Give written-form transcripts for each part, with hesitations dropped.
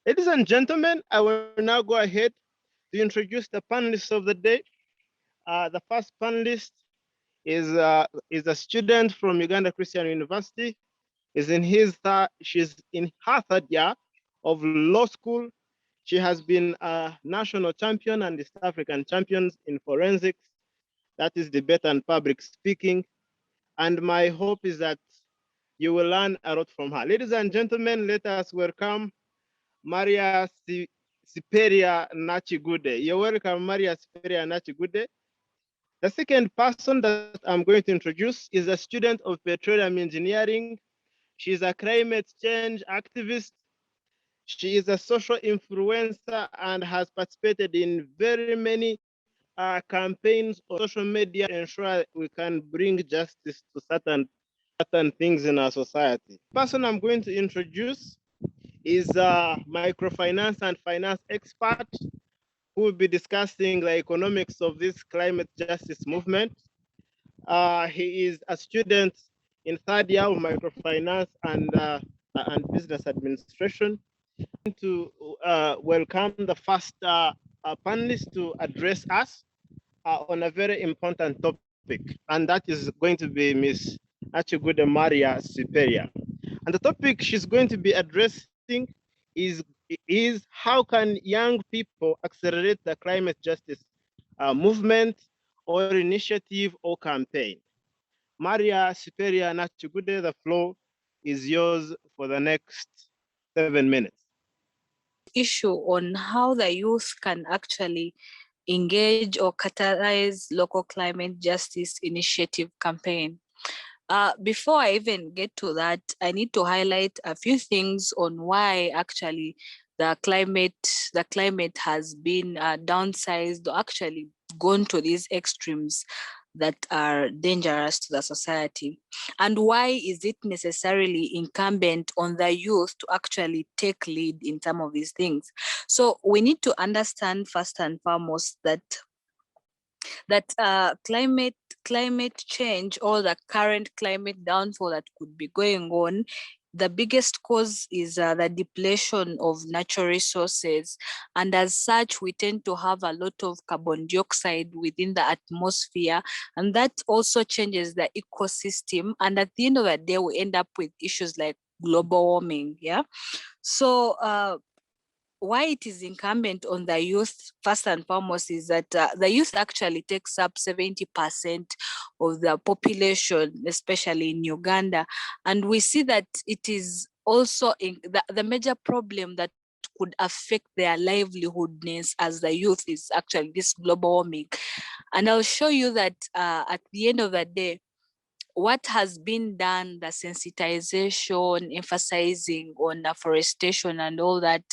Ladies and gentlemen, I will now go ahead to introduce the panelists of the day. The first panelist is a student from Uganda Christian University. She's in her third year of law school. She has been a national champion and East African champions in forensics, that is debate and public speaking. And my hope is that you will learn a lot from her. Ladies and gentlemen, let us welcome Maria Siperia Nachigude. You're welcome, Maria Siperia Nachigude. The second person that I'm going to introduce is a student of petroleum engineering. She's a climate change activist. She is a social influencer and has participated in very many campaigns on social media to ensure we can bring justice to certain things in our society. The person I'm going to introduce is a microfinance and finance expert who will be discussing the economics of this climate justice movement. He is a student in third year of microfinance and business administration. To welcome the first panelist to address us on a very important topic, and that is going to be Miss Achigude Maria Siperia. And the topic she's going to be addressing is, is how can young people accelerate the climate justice movement or initiative or campaign. Maria Siperia Nachigude, the floor is yours for the next 7 minutes. Issue on how the youth can actually engage or catalyze local climate justice initiative campaign. Before I even get to that, I need to highlight a few things on why actually the climate has been downsized or actually gone to these extremes that are dangerous to the society. And why is it necessarily incumbent on the youth to actually take lead in some of these things? So we need to understand first and foremost that climate change or the current climate downfall that could be going on, the biggest cause is the depletion of natural resources. And as such, we tend to have a lot of carbon dioxide within the atmosphere. And that also changes the ecosystem. And at the end of the day, we end up with issues like global warming. Yeah. So why it is incumbent on the youth, first and foremost, is that the youth actually takes up 70% of the population, especially in Uganda. And we see that it is also the major problem that could affect their livelihoodness as the youth is actually this global warming. And I'll show you that at the end of the day, what has been done, the sensitization, emphasizing on afforestation and all that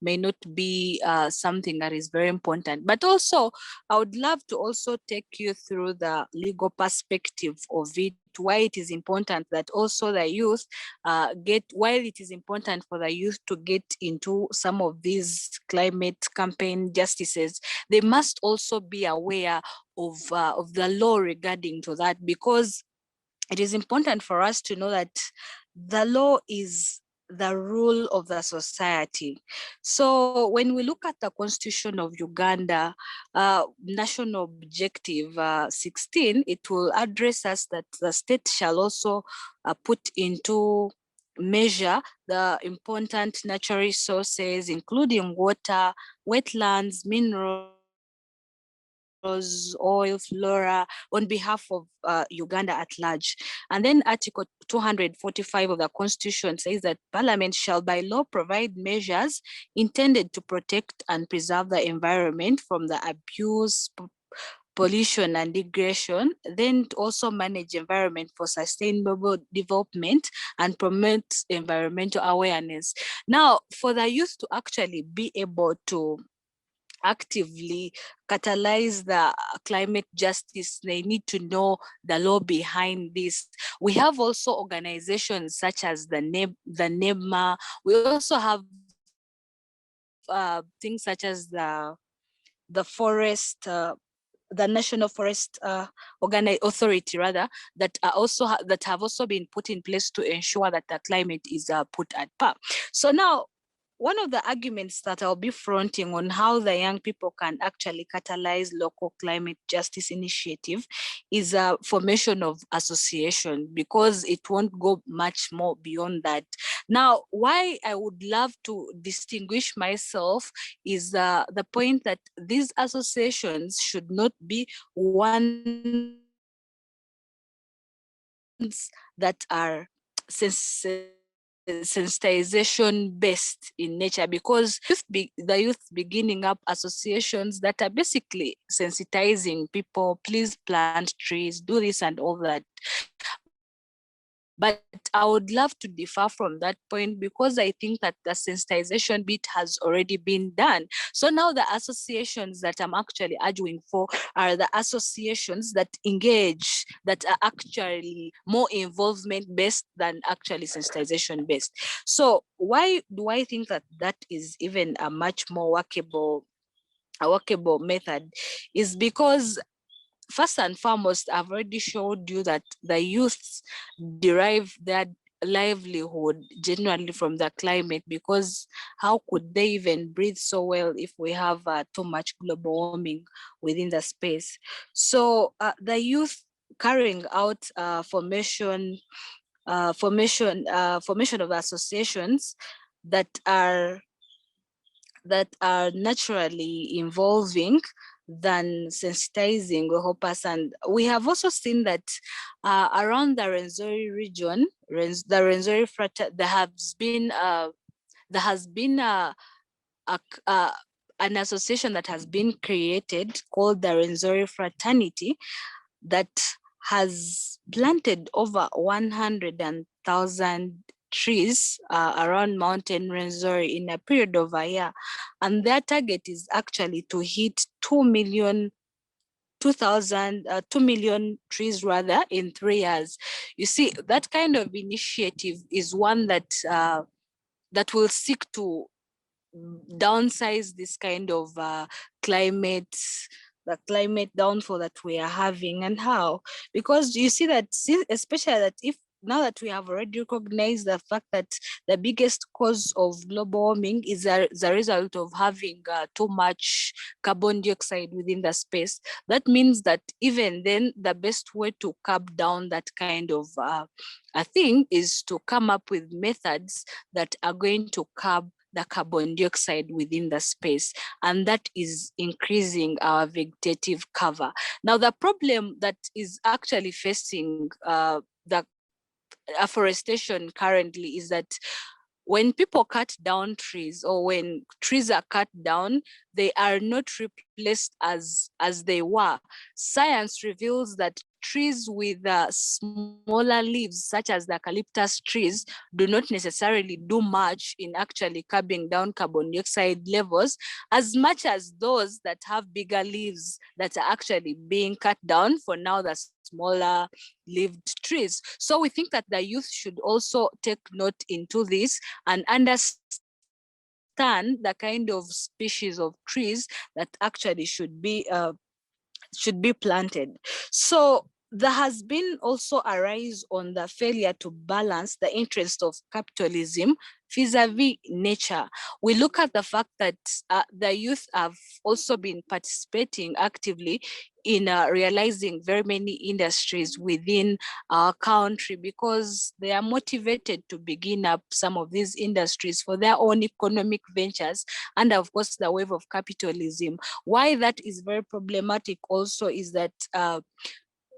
may not be something that is very important. But also, I would love to also take you through the legal perspective of it, why it is important that also the youth why it is important for the youth to get into some of these climate campaign justices. They must also be aware of the law regarding to that, because it is important for us to know that the law is the rule of the society. So when we look at the Constitution of Uganda, National Objective 16, it will address us that the state shall also put into measure the important natural resources, including water, wetlands, minerals, oil, flora, on behalf of Uganda at large. And then Article 245 of the Constitution says that Parliament shall by law provide measures intended to protect and preserve the environment from the abuse, pollution and degradation, then to also manage environment for sustainable development and promote environmental awareness. Now, for the youth to actually be able to actively catalyze the climate justice, they need to know the law behind this. We have also organizations such as the NEMA. We also have things such as the forest, the National Forest Authority, rather, that are also that have also been put in place to ensure that the climate is put at par. So now, one of the arguments that I'll be fronting on how the young people can actually catalyze local climate justice initiative is a formation of association, because it won't go much more beyond that. Now, why I would love to distinguish myself is the point that these associations should not be ones that are sensitization based in nature, because the youth beginning up associations that are basically sensitizing people, please plant trees, do this and all that. But I would love to differ from that point, because I think that the sensitization bit has already been done. So now the associations that I'm actually arguing for are the associations that engage, that are actually more involvement based than actually sensitization based. So why do I think that that is even a much more workable method? Is because first and foremost, I've already showed you that the youths derive their livelihood generally from the climate, because how could they even breathe so well if we have too much global warming within the space? So the youth carrying out formation of associations that are naturally involving than sensitizing will help us. And we have also seen that around the Rwenzori region, the Rwenzori fraternity, there has been a, a, an association that has been created called the Rwenzori fraternity that has planted over 100,000 trees around Mountain Rwenzori in a period of a year. And their target is actually to hit 2 million 2 million trees rather in 3 years. You see, that kind of initiative is one that that will seek to downsize this kind of climate, the climate downfall that we are having. And how? Because you see that, especially that if now that we have already recognized the fact that the biggest cause of global warming is the result of having too much carbon dioxide within the space, that means that even then the best way to curb down that kind of a thing is to come up with methods that are going to curb the carbon dioxide within the space, and that is increasing our vegetative cover. Now, the problem that is actually facing the afforestation currently is that when people cut down trees, or when trees are cut down, they are not replaced as they were. Science reveals that trees with smaller leaves, such as the eucalyptus trees, do not necessarily do much in actually curbing down carbon dioxide levels, as much as those that have bigger leaves that are actually being cut down for now, the smaller lived trees. So we think that the youth should also take note into this and understand the kind of species of trees that actually should be planted. So there has been also a rise on the failure to balance the interest of capitalism vis-a-vis nature. We look at the fact that the youth have also been participating actively in realizing very many industries within our country, because they are motivated to begin up some of these industries for their own economic ventures, and of course the wave of capitalism. Why that is very problematic also is that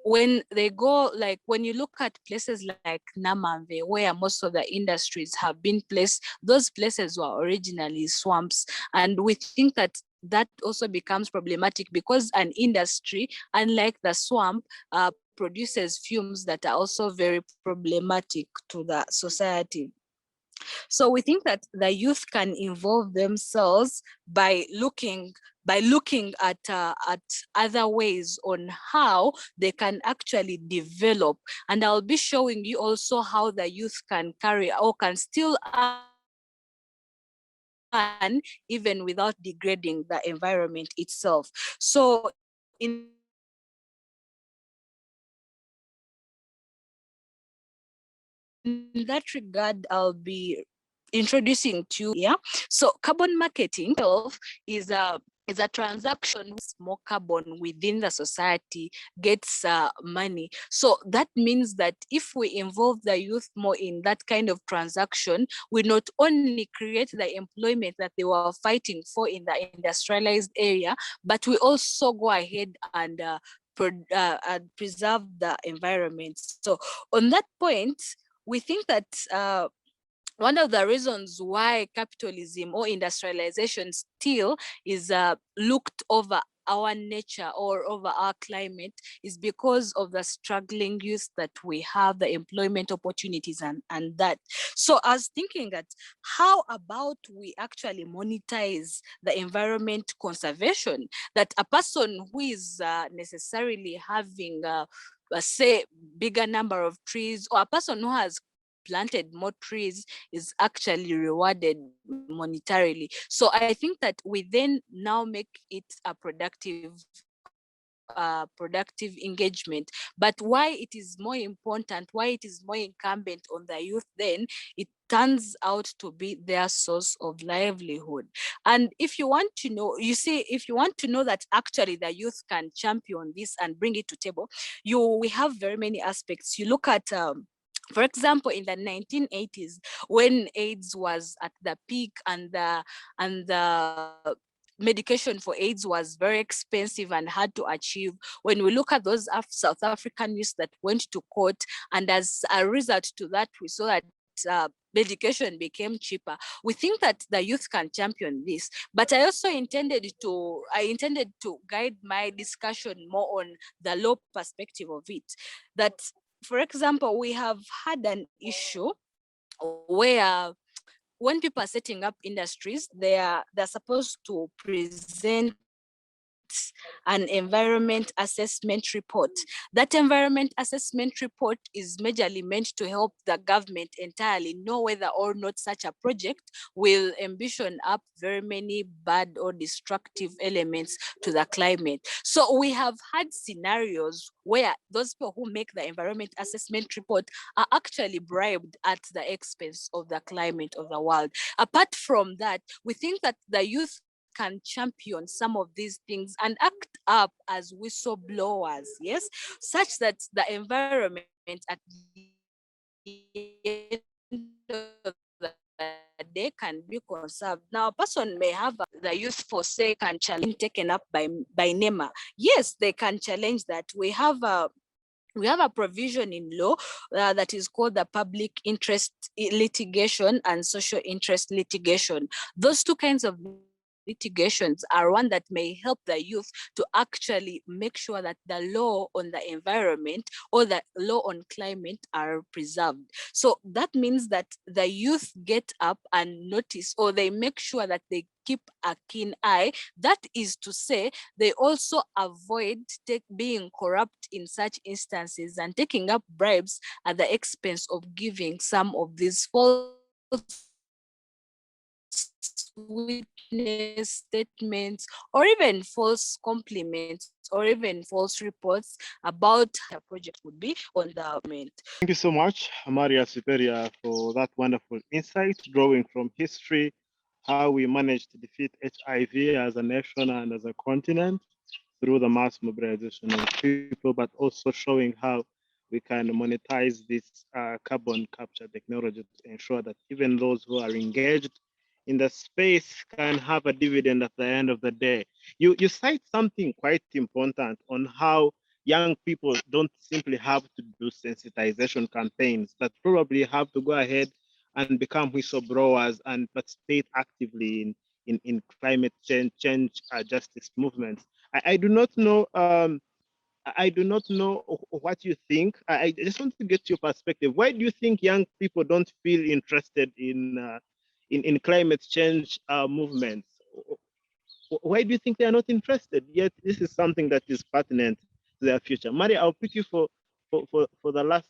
when they go, like when you look at places like Namamve, where most of the industries have been placed, those places were originally swamps. And we think that that also becomes problematic, because an industry, unlike the swamp, produces fumes that are also very problematic to the society. So we think that the youth can involve themselves by looking at other ways on how they can actually develop. And I'll be showing you also how the youth can carry or can still earn even without degrading the environment itself. So in that regard, I'll be introducing to you. Yeah. So carbon marketing is a transaction with more carbon within the society gets money. So that means that if we involve the youth more in that kind of transaction, we not only create the employment that they were fighting for in the industrialized area, but we also go ahead and preserve the environment. So on that point, we think that one of the reasons why capitalism or industrialization still is looked over our nature or over our climate is because of the struggling youth that we have, the employment opportunities and that. So I was thinking that how about we actually monetize the environment conservation, that a person who is necessarily having say bigger number of trees, or a person who has planted more trees is actually rewarded monetarily. So I think that we then now make it a productive engagement. But why it is more important, why it is more incumbent on the youth, then it turns out to be their source of livelihood. And if you want to know, you see, if you want to know that actually the youth can champion this and bring it to table, we have very many aspects. You look at for example, in the 1980s, when AIDS was at the peak and the medication for AIDS was very expensive and hard to achieve. When we look at those South African youth that went to court, and as a result to that, we saw that medication became cheaper. We think that the youth can champion this, but I also intended to guide my discussion more on the law perspective of it. That, for example, we have had an issue where when people are setting up industries, they're supposed to present an environment assessment report. That environment assessment report is majorly meant to help the government entirely know whether or not such a project will ambition up very many bad or destructive elements to the climate. So we have had scenarios where those people who make the environment assessment report are actually bribed at the expense of the climate of the world. Apart from that, we think that the youth can champion some of these things and act up as whistleblowers, yes, such that the environment at the end of the day can be conserved. Now, a person may have the youth for sake and challenge taken up by NEMA. Yes, they can challenge that. We have a provision in law that is called the public interest litigation and social interest litigation. Those two kinds of litigations are one that may help the youth to actually make sure that the law on the environment or the law on climate are preserved. So that means that the youth get up and notice, or they make sure that they keep a keen eye. That is to say, they also avoid being corrupt in such instances and taking up bribes at the expense of giving some of these false witness statements, or even false compliments, or even false reports about a project would be on the government. Thank you so much, Maria Siberia, for that wonderful insight, drawing from history, how we managed to defeat HIV as a nation and as a continent through the mass mobilization of people, but also showing how we can monetize this carbon capture technology to ensure that even those who are engaged in the space can have a dividend at the end of the day. You cite something quite important on how young people don't simply have to do sensitization campaigns, but probably have to go ahead and become whistleblowers and participate actively in climate change justice movements. I do not know. I do not know what you think. I just want to get your perspective. Why do you think young people don't feel interested in climate change movements? Why do you think they are not interested? Yet this is something that is pertinent to their future. Maria, I'll pick you for the last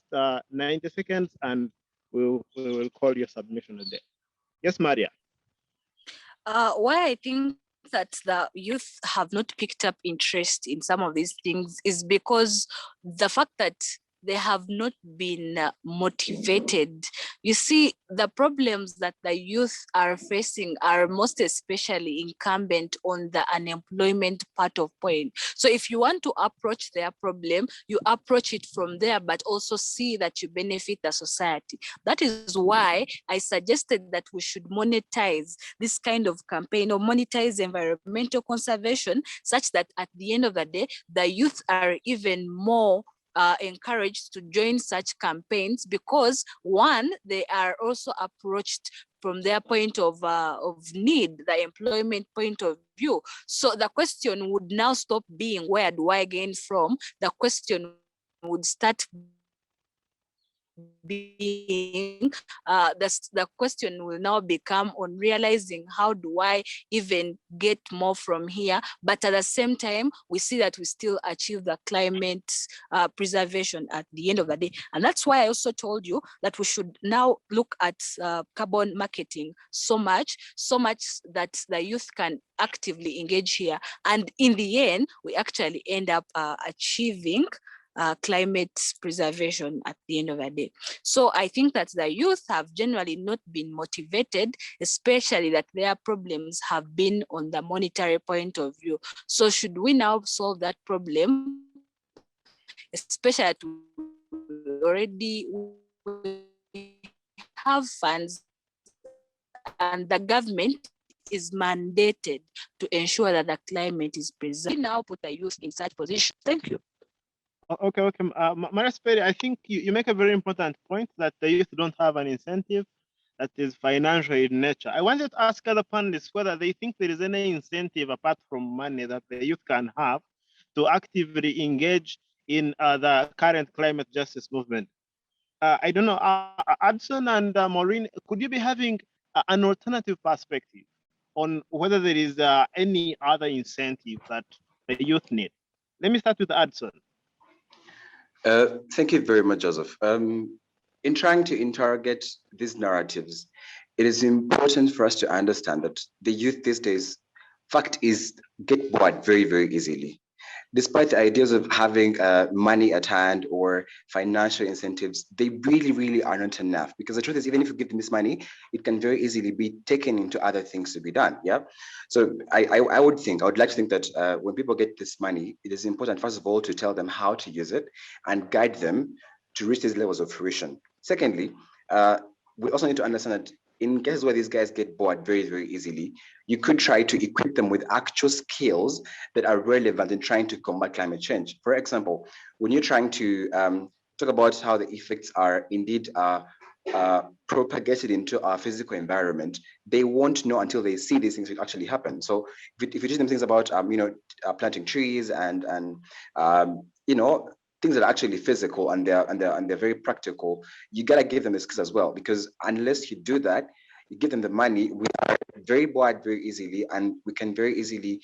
90 seconds, and we will call your submission a day. Yes, Maria. Why I think that the youth have not picked up interest in some of these things is because the fact that they have not been motivated. You see, the problems that the youth are facing are most especially incumbent on the unemployment part of point. So if you want to approach their problem, you approach it from there, but also see that you benefit the society. That is why I suggested that we should monetize this kind of campaign, or monetize environmental conservation, such that at the end of the day, the youth are even more encouraged to join such campaigns, because one, they are also approached from their point of need, the employment point of view. So the question would now stop being, where do I gain from? The question would start being, the question will now become on realizing, how do I even get more from here? But at the same time, we see that we still achieve the climate preservation at the end of the day. And that's why I also told you that we should now look at carbon marketing so much that the youth can actively engage here. And in the end, we actually end up achieving climate preservation at the end of the day. So I think that the youth have generally not been motivated, especially that their problems have been on the monetary point of view. So should we now solve that problem, especially that we already have funds and the government is mandated to ensure that the climate is preserved. We now put the youth in such position. Thank you. Okay. Maris Perry, I think you make a very important point that the youth don't have an incentive that is financial in nature. I wanted to ask other panelists whether they think there is any incentive apart from money that the youth can have to actively engage in the current climate justice movement. I don't know, Adson and Maureen, could you be having an alternative perspective on whether there is any other incentive that the youth need? Let me start with Adson. Thank you very much, Joseph. In trying to interrogate these narratives, it is important for us to understand that the youth these days, fact is, get bored very, very easily. Despite the ideas of having money at hand or financial incentives, they really, really are not enough. Because the truth is, even if you give them this money, it can very easily be taken into other things to be done. Yeah. So I would like to think that when people get this money, it is important, first of all, to tell them how to use it and guide them to reach these levels of fruition. Secondly, we also need to understand that in cases where these guys get bored very, very easily, you could try to equip them with actual skills that are relevant in trying to combat climate change. For example, when you're trying to talk about how the effects are indeed propagated into our physical environment, they won't know until they see these things actually happen. So if you teach them things about planting trees and things that are actually physical and they're very practical, you gotta give them the skills as well, because unless you do that, you give them the money, we are very bored very easily, and we can very easily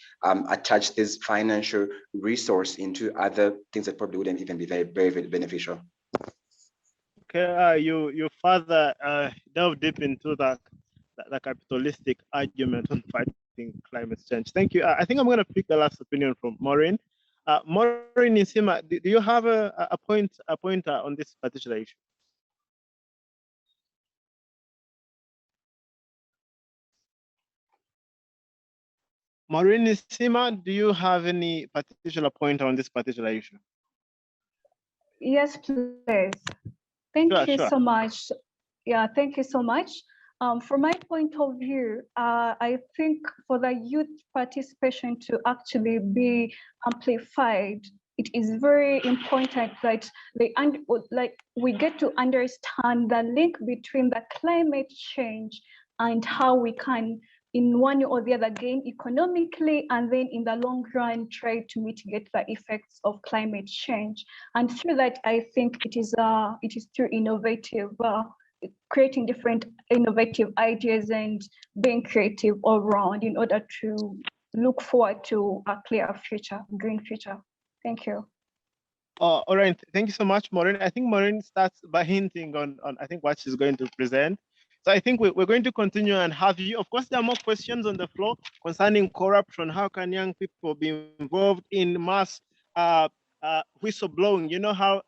attach this financial resource into other things that probably wouldn't even be very, very, very beneficial. Okay, you further delve deep into the capitalistic argument on fighting climate change. Thank you. I think I'm going to pick the last opinion from Maureen. Maureen Nsima, do you have a pointer on this particular issue? Maureen Nsima, do you have any particular pointer on this particular issue? Yes, please. Thank you so much. Yeah, thank you so much. From my point of view, I think for the youth participation to actually be amplified, it is very important that we get to understand the link between the climate change and how we can, in one or the other, gain economically, and then in the long run try to mitigate the effects of climate change. And through that, I think it is through innovative, creating different innovative ideas and being creative all around in order to look forward to a clearer future, green future. Thank you. All right, thank you so much, Maureen. I think Maureen starts by hinting on I think what she's going to present. So I think we're going to continue and have you. Of course, there are more questions on the floor concerning corruption. How can young people be involved in mass whistleblowing? You know how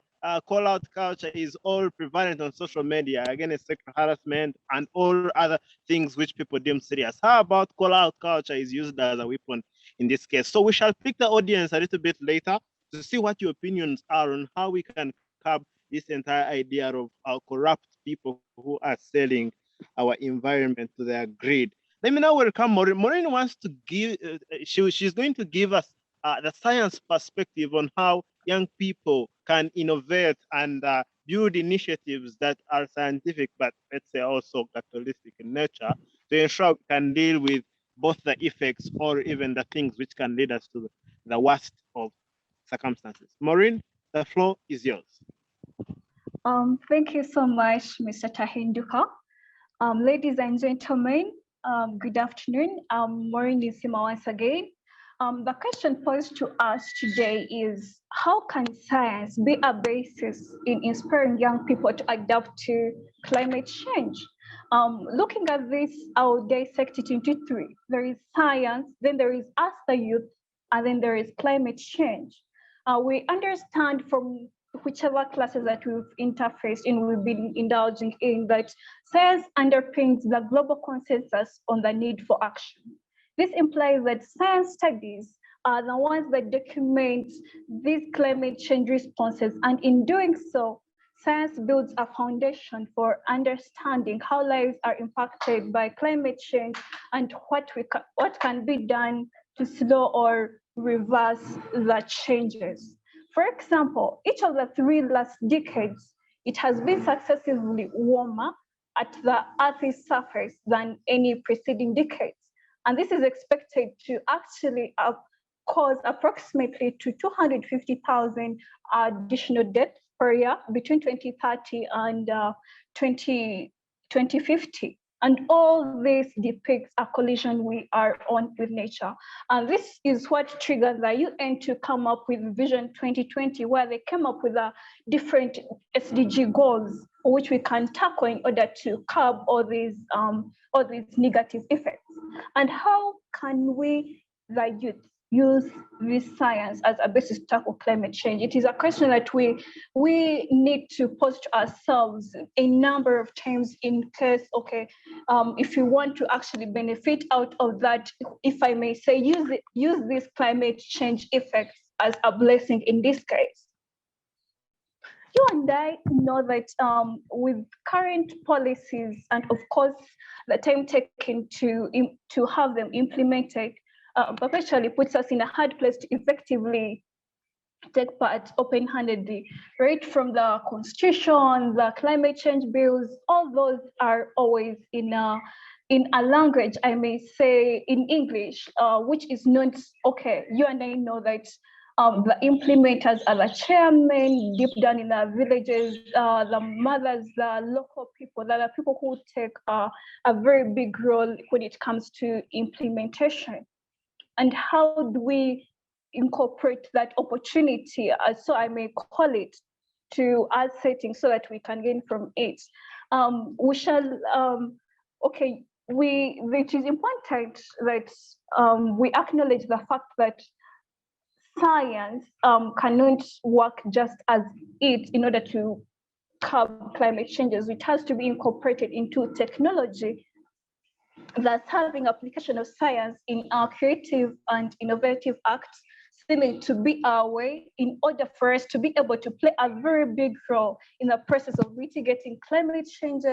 call out culture is all prevalent on social media against sexual harassment and all other things which people deem serious. How about call out culture is used as a weapon in this case? So we shall pick the audience a little bit later to see what your opinions are on how we can curb this entire idea of corrupt people who are selling our environment to their greed. Let me now welcome Maureen. Maureen wants to give, she's going to give us the science perspective on how young people can innovate and build initiatives that are scientific, but let's say also capitalistic in nature, to ensure we can deal with both the effects or even the things which can lead us to the worst of circumstances. Maureen, the floor is yours. Thank you so much, Mr. Tahinduka. Ladies and gentlemen, good afternoon. Maureen Nisima once again. The question posed to us today is, how can science be a basis in inspiring young people to adapt to climate change? Looking at this, I'll dissect it into three. There is science, then there is us, the youth, and then there is climate change. We understand from whichever classes that we've interfaced in, we've been indulging in, that science underpins the global consensus on the need for action. This implies that science studies are the ones that document these climate change responses, and in doing so, science builds a foundation for understanding how lives are impacted by climate change and what can be done to slow or reverse the changes. For example, each of the 3 last decades, it has been successively warmer at the Earth's surface than any preceding decades. And this is expected to actually cause approximately to 250,000 additional deaths per year between 2030 and 2050. And all this depicts a collision we are on with nature. And this is what triggered the UN to come up with Vision 2020, where they came up with different SDG goals for which we can tackle in order to curb all these negative effects. And how can we, the youth, use this science as a basis to tackle climate change? It is a question that we need to pose to ourselves a number of times in case, if you want to actually benefit out of that, if I may say, use this climate change effects as a blessing in this case. You and I know that with current policies and of course the time taken to have them implemented, perpetually puts us in a hard place to effectively take part open-handedly, right from the constitution, the climate change bills. All those are always in a language, I may say, in English, which is not okay. You and I know that the implementers are the chairmen deep down in the villages, the mothers, the local people, that are people who take a very big role when it comes to implementation. And how do we incorporate that opportunity, so I may call it, to our setting so that we can gain from it? We shall, it is important that we acknowledge the fact that science cannot work just as it in order to curb climate changes. It has to be incorporated into technology, thus having application of science in our creative and innovative acts seeming to be our way in order for us to be able to play a very big role in the process of mitigating climate change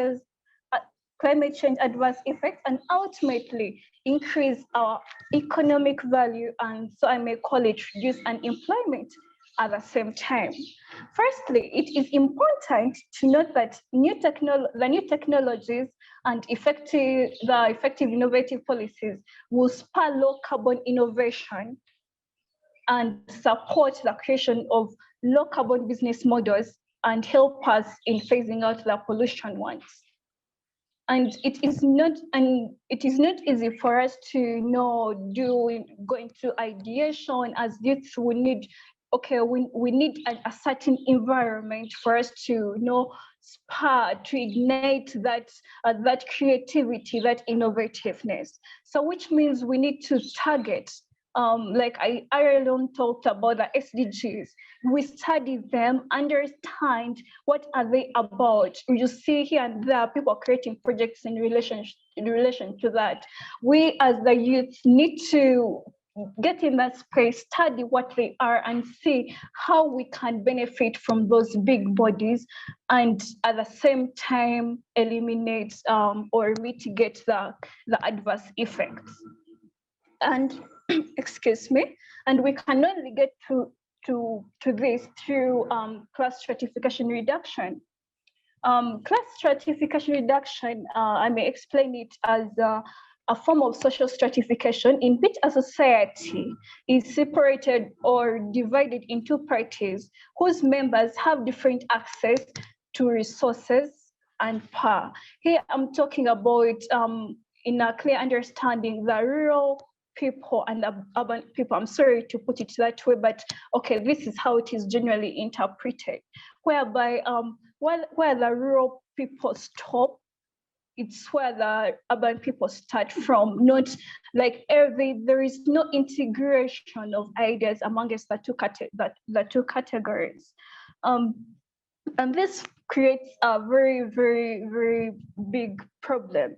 adverse effects, and ultimately increase our economic value, and so I may call it reduce unemployment at the same time. Firstly, it is important to note that the new technologies and the effective innovative policies will spur low carbon innovation and support the creation of low carbon business models and help us in phasing out the pollution ones. And it is not easy for us to going through ideation. As youth, we need a certain environment for us to spur, to ignite that creativity, that innovativeness. So which means we need to target like Ireland talked about the SDGs. We study them, understand what are they about. You see here and there people creating projects in relation to that. We as the youth need to get in that space, study what they are, and see how we can benefit from those big bodies, and at the same time eliminate or mitigate the adverse effects. And excuse me, and we can only get to this through class stratification reduction. Class stratification reduction, I may explain it as a form of social stratification in which a society is separated or divided into parties whose members have different access to resources and power. Here I'm talking about, in a clear understanding, the rural people and the urban people. I'm sorry to put it that way, but okay, this is how it is generally interpreted, whereby where the rural people stop, it's where the urban people start from. Not like there is no integration of ideas amongst the two categories, and this creates a very, very, very big problem.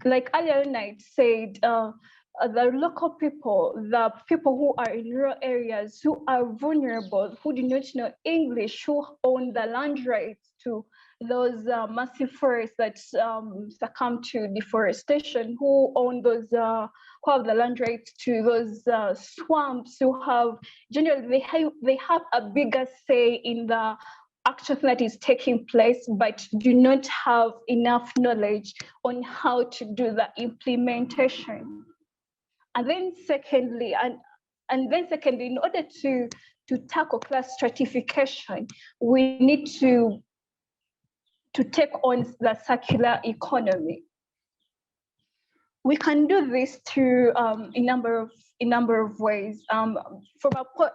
Like earlier night said, the local people, the people who are in rural areas, who are vulnerable, who do not know English, who own the land rights to those massive forests that succumb to deforestation, who own those, who have the land rights to those swamps, who have, generally they have a bigger say in the action that is taking place, but do not have enough knowledge on how to do the implementation. And then secondly, in order to tackle class stratification, we need to take on the circular economy. We can do this through a number of ways. From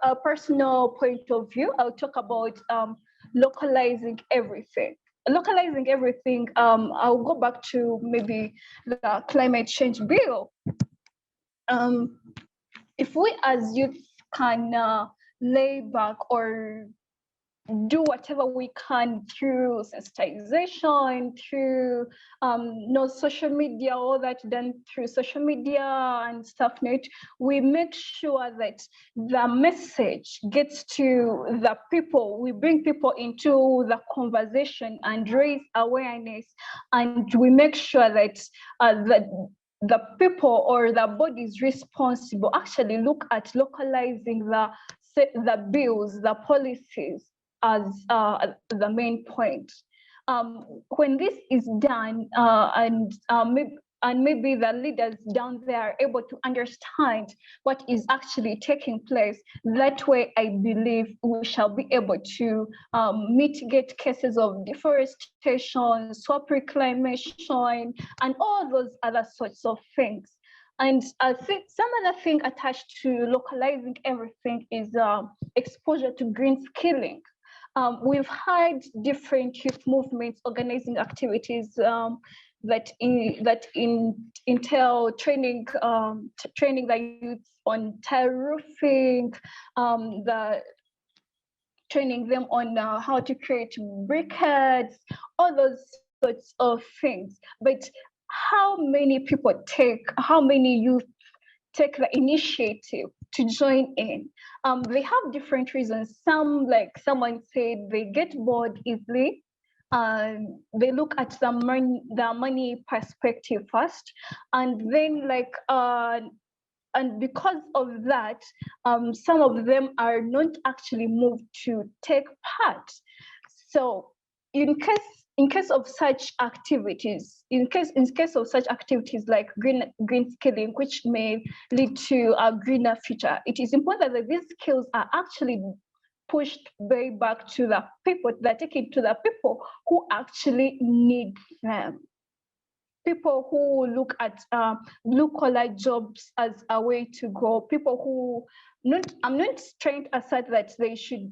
a personal point of view, I'll talk about localizing everything. Localizing everything, I'll go back to maybe the climate change bill. If we as youth can lay back or do whatever we can through sensitization, through social media, all that done through social media and stuff, we make sure that the message gets to the people. We bring people into the conversation and raise awareness, and we make sure that the people or the bodies responsible actually look at localizing the bills, the policies as the main point. When this is done, and maybe the leaders down there are able to understand what is actually taking place, that way I believe we shall be able to mitigate cases of deforestation, swamp reclamation, and all those other sorts of things. And I think some other thing attached to localizing everything is exposure to green skilling. We've had different youth movements organizing activities that entail training the youth on tile roofing, training them on how to create briquettes, all those sorts of things. But how many youth take the initiative to join in? They have different reasons. Some, like someone said, they get bored easily. They look at the money perspective first, and then and because of that, some of them are not actually moved to take part. So in case of such activities, in case of such activities like green skilling, which may lead to a greener future, it is important that these skills are actually pushed way back to the people, that take it to the people who actually need them. People who look at blue-collar jobs as a way to go. People who, I'm not trying to assert that they should,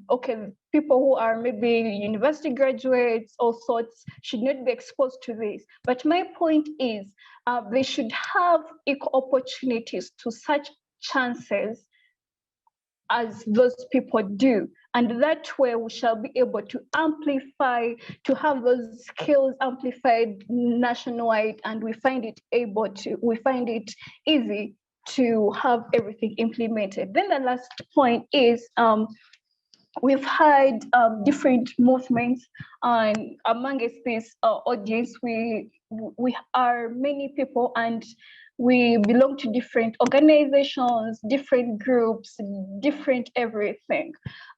people who are maybe university graduates or sorts should not be exposed to this. But my point is they should have equal opportunities to such chances as those people do. And that way we shall be able to amplify, to have those skills amplified nationwide, and we find it easy to have everything implemented. Then the last point is we've had different movements, and amongst this audience, we are many people, and we belong to different organizations, different groups, different everything.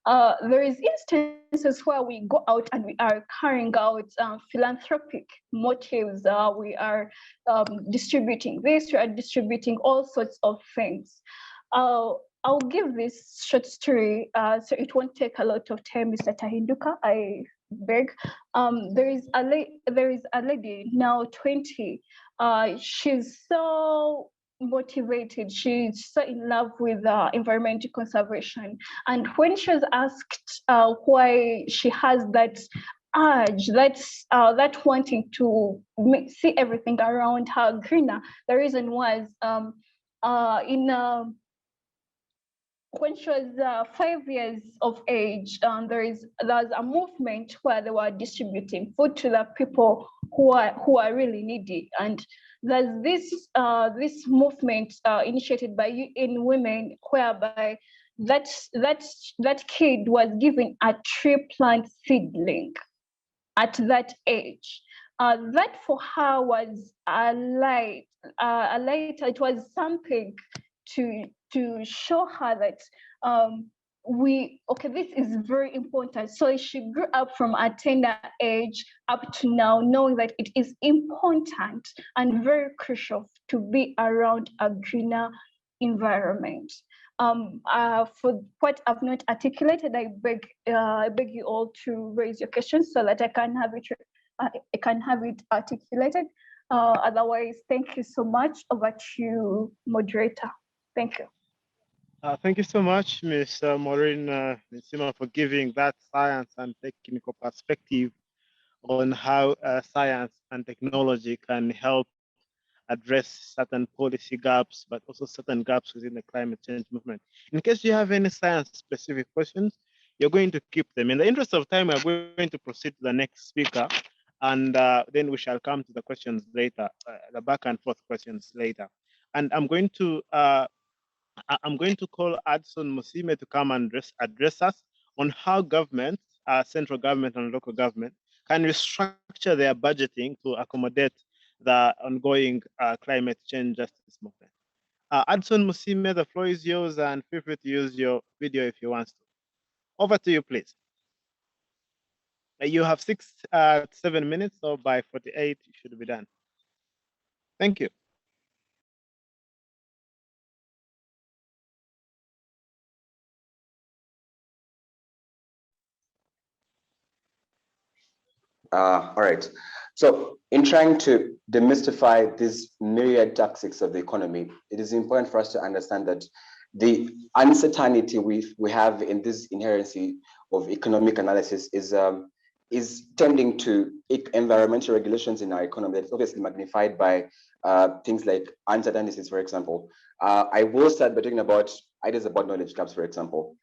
There is instances where we go out and we are carrying out philanthropic motives. We are distributing this, we are distributing all sorts of things. I'll give this short story, so it won't take a lot of time, Mr. Tahinduka, I beg. There is a lady now 20. She's so motivated. She's so in love with environmental conservation. And when she was asked why she has that urge, that wanting to see everything around her greener, the reason was when she was 5 years of age, there's a movement where they were distributing food to the people who are really needy, and there's this movement initiated by UN Women, whereby that kid was given a tree plant seedling at that age. That for her was a light. It was something to show her that this is very important. So she grew up from a tender age up to now, knowing that it is important and very crucial to be around a greener environment. For what I've not articulated, I beg you all to raise your questions so that I can have it articulated. Otherwise, thank you so much. Over to you, moderator. Thank you. Thank you so much, Ms. Maureen Nsima, for giving that science and technical perspective on how science and technology can help address certain policy gaps, but also certain gaps within the climate change movement. In case you have any science-specific questions, you're going to keep them. In the interest of time, we're going to proceed to the next speaker, and then we shall come to the questions later, the back and forth questions later. And I'm going to call Adson Musime to come and address us on how government, central government and local government, can restructure their budgeting to accommodate the ongoing climate change justice movement. Adson Musime, the floor is yours, and feel free to use your video if you want to. Over to you, please. You have 7 minutes, so by 48, you should be done. Thank you. All right. So in trying to demystify these myriad tactics of the economy, it is important for us to understand that the uncertainty we have in this inherency of economic analysis is tending to environmental regulations in our economy that's obviously magnified by things like uncertainties, for example. I will start by talking about ideas about knowledge gaps, for example.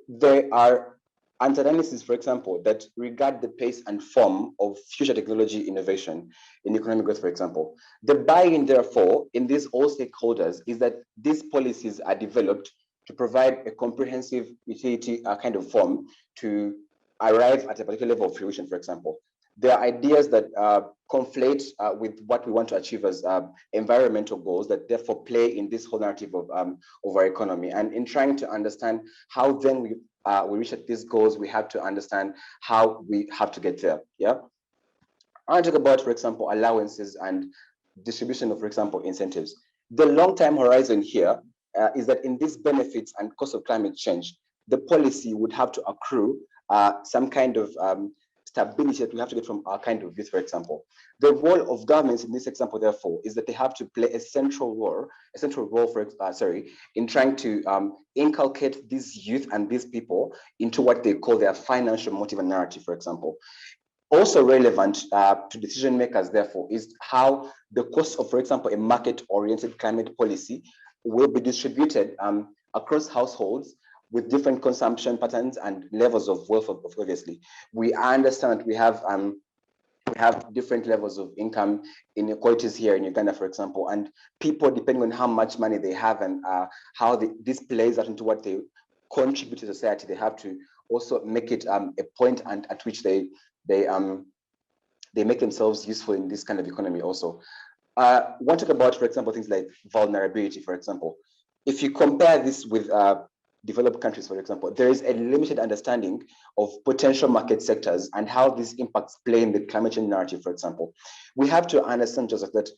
There are uncertainties, for example, that regard the pace and form of future technology innovation in economic growth, for example. The buy-in, therefore, in these all stakeholders is that these policies are developed to provide a comprehensive utility kind of form to arrive at a particular level of fruition, for example. There are ideas that conflate with what we want to achieve as environmental goals that therefore play in this whole narrative of our economy. And in trying to understand how then we reach at these goals, we have to understand how we have to get there. Yeah. I want to talk about, for example, allowances and distribution of, for example, incentives. The long-term horizon here is that in these benefits and cost of climate change, the policy would have to accrue some kind of stability that we have to get from our kind of youth, for example. The role of governments in this example, therefore, is that they have to play a central role in trying to inculcate these youth and these people into what they call their financial motive and narrative, for example. Also relevant to decision makers, therefore, is how the cost of, for example, a market-oriented climate policy will be distributed across households with different consumption patterns and levels of wealth, obviously. We understand we have different levels of income inequalities here in Uganda, for example, and people, depending on how much money they have and how this plays out into what they contribute to society, they have to also make it a point and at which they make themselves useful in this kind of economy also. Want to talk about, for example, things like vulnerability, for example. If you compare this with developed countries, for example, there is a limited understanding of potential market sectors and how these impacts play in the climate change narrative, for example. We have to understand, Joseph, that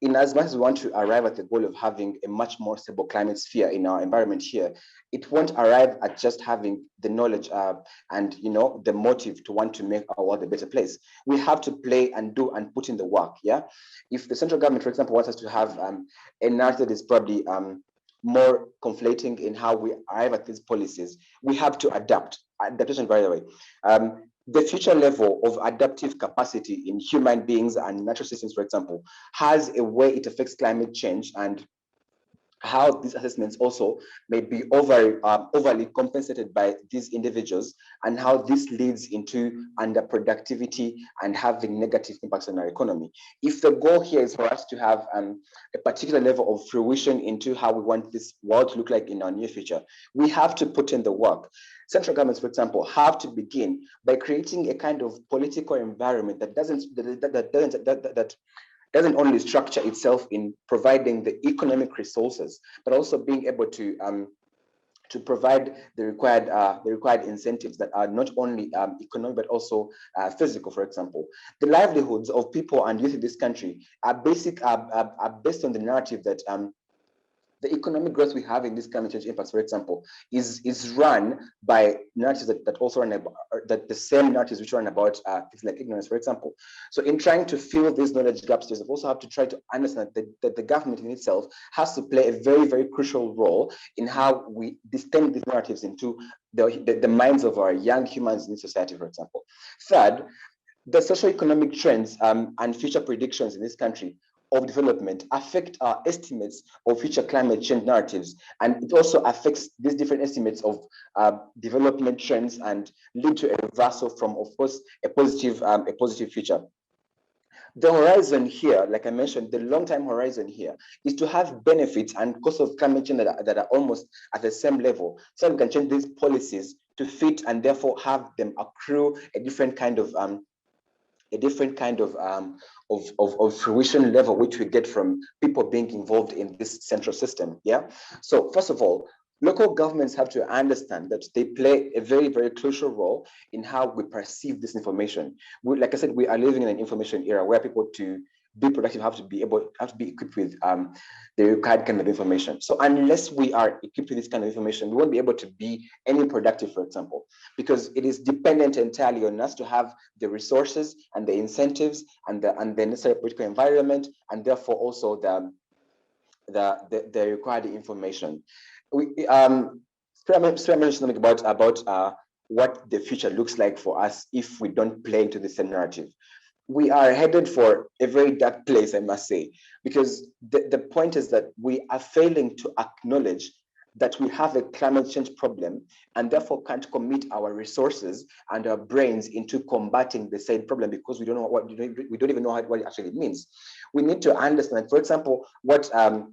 in as much as we want to arrive at the goal of having a much more stable climate sphere in our environment here, it won't arrive at just having the knowledge and the motive to want to make our world a better place. We have to play and do and put in the work. Yeah, if the central government, for example, wants us to have a narrative that is probably more conflating in how we arrive at these policies, we have to adapt. Adaptation, by the way. The future level of adaptive capacity in human beings and natural systems, for example, has a way it affects climate change and how these assessments also may be overly compensated by these individuals, and how this leads into underproductivity and having negative impacts on our economy. If the goal here is for us to have a particular level of fruition into how we want this world to look like in our near future, we have to put in the work. Central governments, for example, have to begin by creating a kind of political environment that doesn't only structure itself in providing the economic resources, but also being able to provide the required incentives that are not only economic but also physical. For example, the livelihoods of people and youth in this country are based on the narrative that the economic growth we have in this climate change impacts, for example, is run by narratives that also run about, that the same narratives which run about things like ignorance, for example. So in trying to fill these knowledge gaps, we also have to try to understand that the government in itself has to play a very, very crucial role in how we distill these narratives into the minds of our young humans in society, for example. Third, the socioeconomic trends and future predictions in this country of development affect our estimates of future climate change narratives, and it also affects these different estimates of development trends and lead to a reversal from, of course, a positive future. The horizon here, like I mentioned, the long-term horizon here is to have benefits and costs of climate change that are almost at the same level, so we can change these policies to fit and therefore have them accrue a different kind of fruition level, which we get from people being involved in this central system. Yeah. So first of all, local governments have to understand that they play a very, very crucial role in how we perceive this information. Like I said, we are living in an information era where people to be productive have to be equipped with the required kind of information. So unless we are equipped with this kind of information, we won't be able to be any productive, for example, because it is dependent entirely on us to have the resources and the incentives and the necessary political environment, and therefore also the required information. Mentioned something about what the future looks like for us if we don't play into the same narrative. We are headed for a very dark place, I must say, because the point is that we are failing to acknowledge that we have a climate change problem and therefore can't commit our resources and our brains into combating the said problem because we don't know we don't even know what it actually means. We need to understand, for example, what the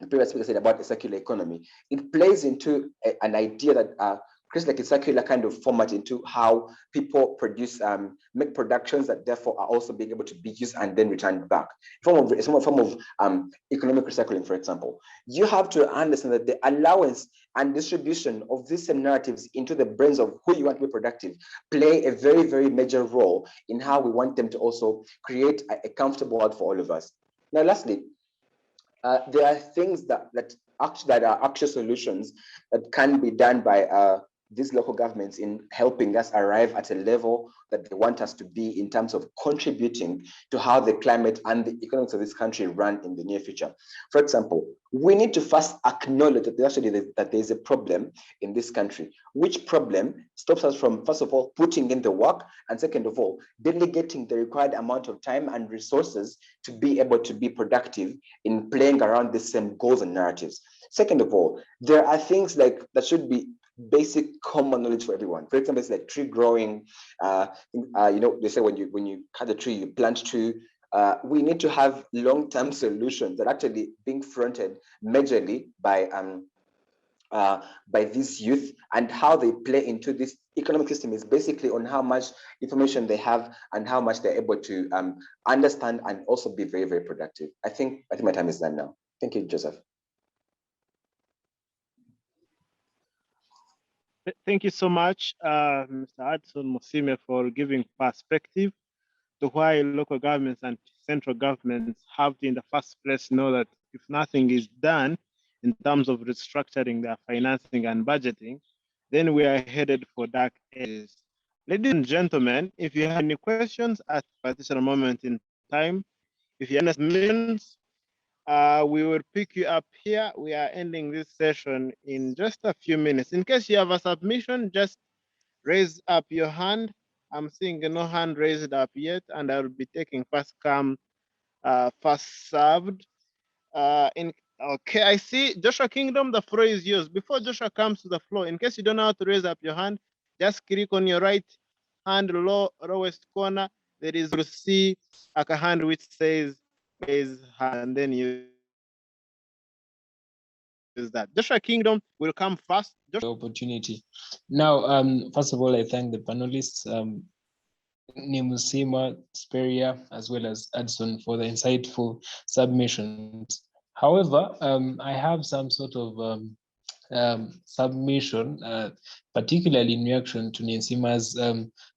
previous speaker said about a circular economy. It plays into an idea that creates like a circular kind of format into how people produce, make productions that therefore are also being able to be used and then returned back. It's a form of economic recycling, for example. You have to understand that the allowance and distribution of these same narratives into the brains of who you want to be productive play a very, very major role in how we want them to also create a comfortable world for all of us. Now, lastly, there are things that are actual solutions that can be done by these local governments in helping us arrive at a level that they want us to be in terms of contributing to how the climate and the economics of this country run in the near future. For example, we need to first acknowledge that there is a problem in this country, which problem stops us from, first of all, putting in the work, and second of all, delegating the required amount of time and resources to be able to be productive in playing around the same goals and narratives. Second of all, there are things like that should be basic common knowledge for everyone. For example, it's like tree growing. They say when you cut a tree, you plant two. We need to have long-term solutions that are actually being fronted majorly by this youth, and how they play into this economic system is basically on how much information they have and how much they're able to understand and also be very, very productive. I think my time is done now. Thank you, Joseph. Thank you so much, Mr. Hudson Musime, for giving perspective to why local governments and central governments have to, in the first place, know that if nothing is done in terms of restructuring their financing and budgeting, then we are headed for dark ages. Ladies and gentlemen, if you have any questions at a particular moment in time, if you have submissions, we will pick you up here. We are ending this session in just a few minutes. In case you have a submission, just raise up your hand. I'm seeing no hand raised up yet, and I will be taking first come, first served. Okay, I see Joshua Kingdom, the floor is yours. Before Joshua comes to the floor, in case you don't know how to raise up your hand, just click on your right hand lowest corner. There is, you'll see a hand which says raise hand, and then you use that. Joshua Kingdom will come first. The opportunity. Now, first of all, I thank the panelists, Nemusima, Speria, as well as Adson, for the insightful submissions. However, I have some sort of submission, particularly in reaction to Nemusima's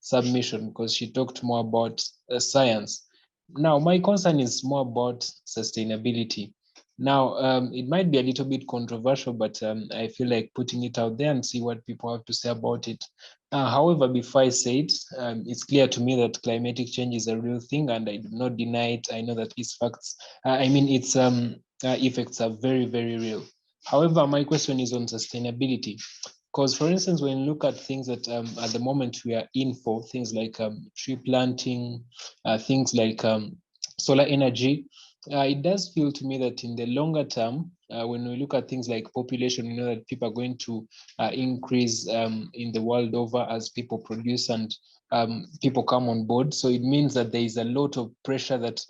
submission, because she talked more about science. Now, my concern is more about sustainability. Now, it might be a little bit controversial, but I feel like putting it out there and see what people have to say about it. However, before I say it, it's clear to me that climatic change is a real thing, and I do not deny it. I know that its facts, its effects are very, very real. However, my question is on sustainability. Because, for instance, when you look at things that at the moment we are in for, things like tree planting, things like solar energy, it does feel to me that in the longer term, when we look at things like population, we know that people are going to increase in the world over as people produce and people come on board. So it means that there is a lot of pressure that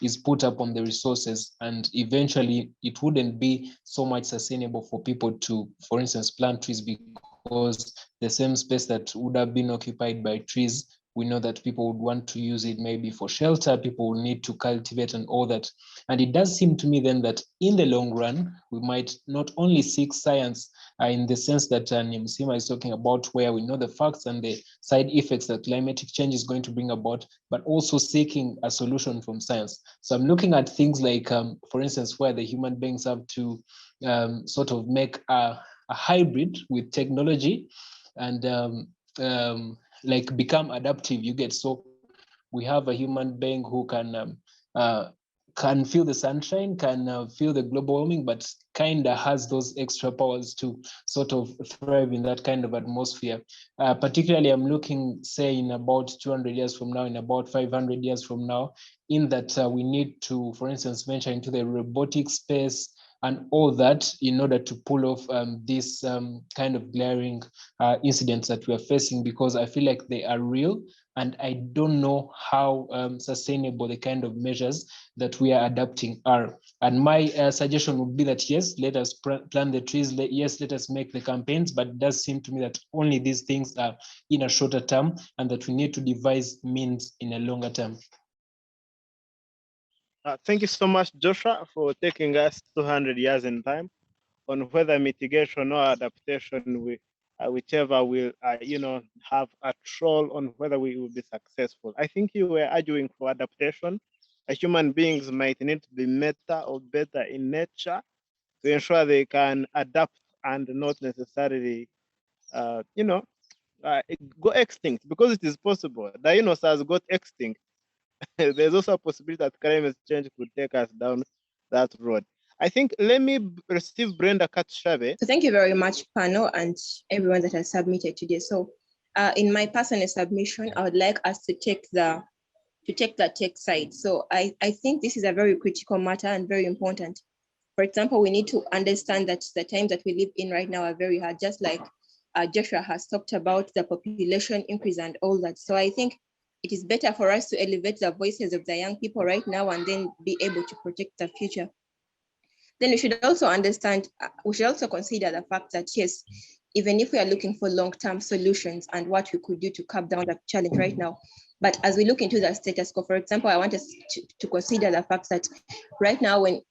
is put up on the resources, and eventually it wouldn't be so much sustainable for people to, for instance, plant trees, because the same space that would have been occupied by trees, we know that people would want to use it maybe for shelter, people will need to cultivate and all that. And it does seem to me then that in the long run, we might not only seek science in the sense that Nemusima is talking about, where we know the facts and the side effects that climatic change is going to bring about, but also seeking a solution from science. So I'm looking at things like, for instance, where the human beings have to sort of make a hybrid with technology and like become adaptive, you get. So we have a human being who can feel the sunshine, can feel the global warming, but kind of has those extra powers to sort of thrive in that kind of atmosphere. Particularly, I'm looking, say, in about 200 years from now, in about 500 years from now, in that we need to, for instance, venture into the robotic space and all that in order to pull off this kind of glaring incidents that we are facing, because I feel like they are real, and I don't know how sustainable the kind of measures that we are adapting are. And my suggestion would be that, yes, let us plant the trees, yes, let us make the campaigns, but it does seem to me that only these things are in a shorter term, and that we need to devise means in a longer term. Thank you so much, Joshua, for taking us 200 years in time on whether mitigation or adaptation, whichever will, have a troll on whether we will be successful. I think you were arguing for adaptation. Human beings might need to be better or better in nature to ensure they can adapt and not necessarily go extinct, because it is possible. Dinosaurs got extinct. There's also a possibility that climate change could take us down that road. I think let me receive Brenda Katshave. So thank you very much, panel, and everyone that has submitted today. So in my personal submission, I would like us to take the tech side. So I think this is a very critical matter and very important. For example, we need to understand that the times that we live in right now are very hard, just like Joshua has talked about the population increase and all that. So I think it is better for us to elevate the voices of the young people right now and then be able to protect the future. Then we should also understand, we should also consider the fact that, yes, even if we are looking for long-term solutions and what we could do to curb down the challenge right now, but as we look into the status quo, for example, I want us to consider the fact that right now, when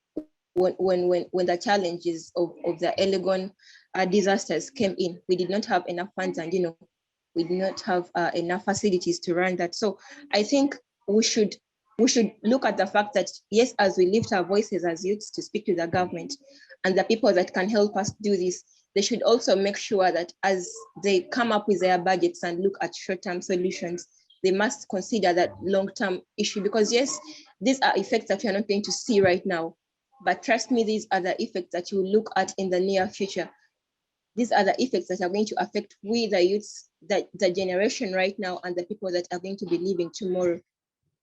the challenges of the Elgon disasters came in, we did not have enough funds, and we did not have enough facilities to run that. So I think we should look at the fact that, yes, as we lift our voices as youths to speak to the government and the people that can help us do this, they should also make sure that as they come up with their budgets and look at short-term solutions, they must consider that long-term issue, because yes, these are effects that we are not going to see right now, but trust me, these are the effects that you will look at in the near future. These are the effects that are going to affect we, the youths, the generation right now, and the people that are going to be living tomorrow.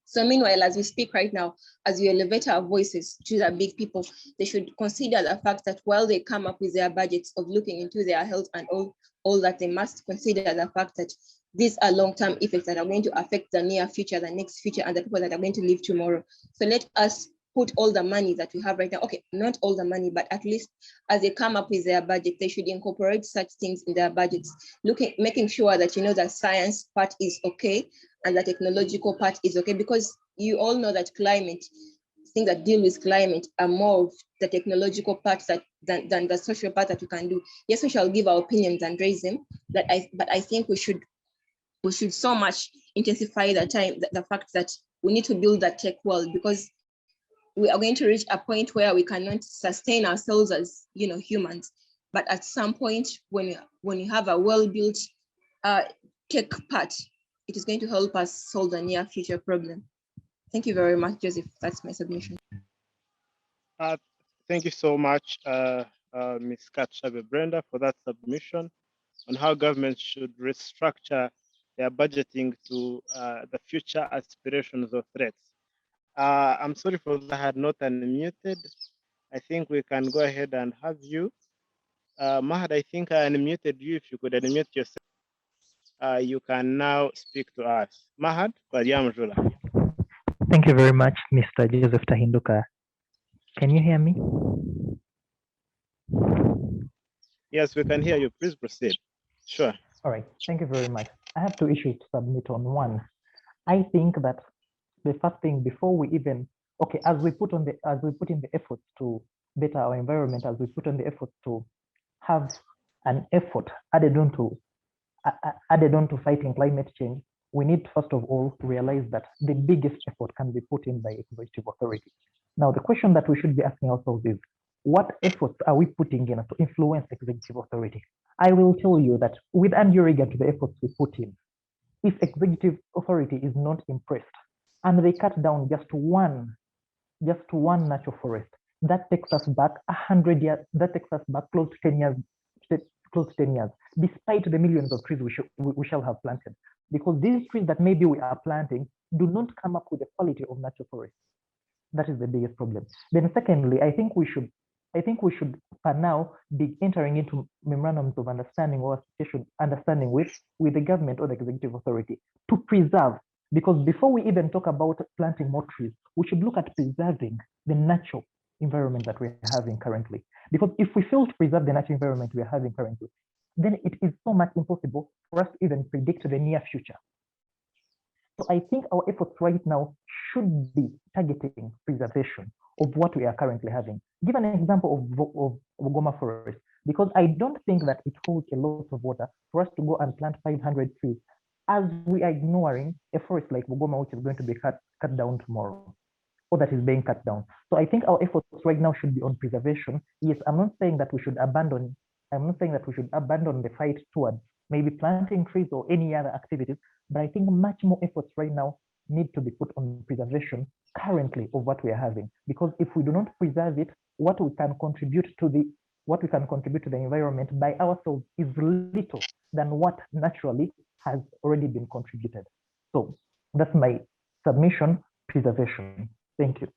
So meanwhile, as we speak right now, as we elevate our voices to the big people, they should consider the fact that while they come up with their budgets of looking into their health and all that, they must consider the fact that these are long-term effects that are going to affect the near future, the next future, and the people that are going to live tomorrow. So let us put all the money that we have right now, okay, not all the money, but at least as they come up with their budget, they should incorporate such things in their budgets, making sure that, the science part is okay and the technological part is okay, because you all know that things that deal with climate are more of the technological part than the social part that we can do. Yes, we shall give our opinions and raise them, but I think we should so much intensify the fact that we need to build that tech world, because we are going to reach a point where we cannot sustain ourselves as humans. But at some point, when you have a well-built tech part, it is going to help us solve the near future problem. Thank you very much, Joseph. That's my submission. Thank you so much, Ms. Katshave Brenda, for that submission on how governments should restructure their budgeting to the future aspirations or threats. I'm sorry for that, I had not unmuted. I think we can go ahead and have you. Mahad, I think I unmuted you. If you could unmute yourself, you can now speak to us. Mahad, thank you very much, Mr. Joseph Tahinduka. Can you hear me? Yes, we can hear you. Please proceed. Sure. All right. Thank you very much. I have 2 issues to submit on. One, I think that the first thing, before we even, as we put in the efforts to better our environment, as we put on the effort to have an effort added on to fighting climate change, we need first of all to realize that the biggest effort can be put in by executive authority. Now, the question that we should be asking ourselves is, what efforts are we putting in to influence executive authority? I will tell you that with undue regard to the efforts we put in, if executive authority is not impressed and they cut down just one natural forest, that takes us back 100 years, that takes us back close to 10 years, despite the millions of trees we shall have planted. Because these trees that maybe we are planting do not come up with the quality of natural forest. That is the biggest problem. Then secondly, I think we should for now be entering into memorandums of understanding or understanding with the government or the executive authority to preserve, because before we even talk about planting more trees, we should look at preserving the natural environment that we're having currently. Because if we fail to preserve the natural environment we are having currently, then it is so much impossible for us to even predict the near future. So I think our efforts right now should be targeting preservation of what we are currently having. Give an example of Bungoma Forest, because I don't think that it holds a lot of water for us to go and plant 500 trees as we are ignoring a forest like Bungoma, which is going to be cut down tomorrow, or that is being cut down. So I think our efforts right now should be on preservation. Yes, I'm not saying that we should abandon I'm not saying that we should abandon the fight towards maybe planting trees or any other activities, but I think much more efforts right now need to be put on preservation currently of what we are having. Because if we do not preserve it, what we can contribute to the environment by ourselves is little than what naturally has already been contributed. So that's my submission: preservation. Thank you.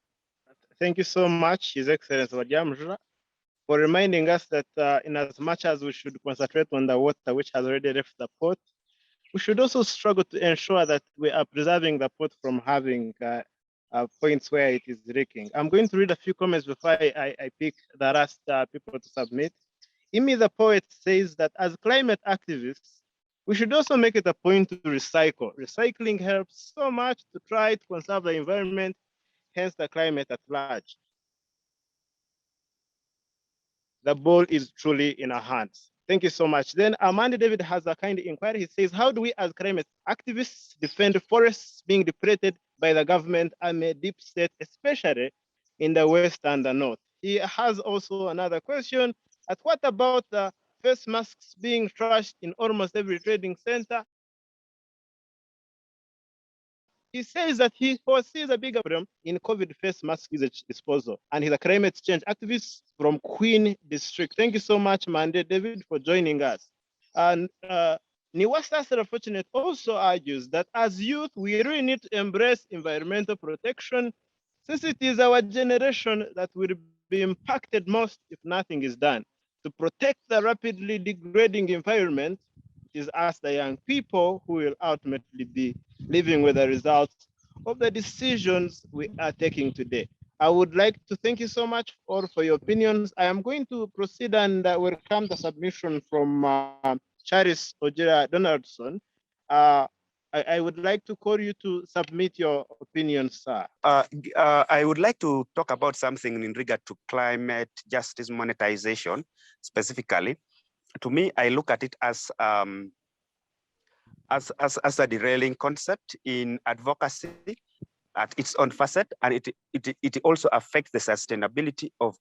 Thank you so much, His Excellency Wajamjura, for reminding us that in as much as we should concentrate on the water which has already left the pot, we should also struggle to ensure that we are preserving the pot from having points where it is leaking. I'm going to read a few comments before I pick the last people to submit. Imi the poet says that as climate activists, we should also make it a point to recycle. Recycling helps so much to try to conserve the environment, hence the climate at large. The ball is truly in our hands. Thank you so much. Then Amanda David has a kind inquiry. He says, how do we as climate activists defend forests being depleted by the government and a deep state, especially in the West and the North? He has also another question. What about the face masks being trashed in almost every trading center? He says that he foresees a bigger problem in COVID face mask usage disposal, and he's a climate change activist from Queen District. Thank you so much, Mande David, for joining us. And Niwasa Seraffortunate also argues that as youth, we really need to embrace environmental protection, since it is our generation that will be impacted most if nothing is done. To protect the rapidly degrading environment, it is us, the young people, who will ultimately be living with the results of the decisions we are taking today. I would like to thank you so much all for your opinions. I am going to proceed and welcome the submission from Charis Ojira Donaldson. I would like to call you to submit your opinions, sir. I would like to talk about something in regard to climate justice monetization specifically. To me, I look at it as a derailing concept in advocacy at its own facet, and it also affects the sustainability of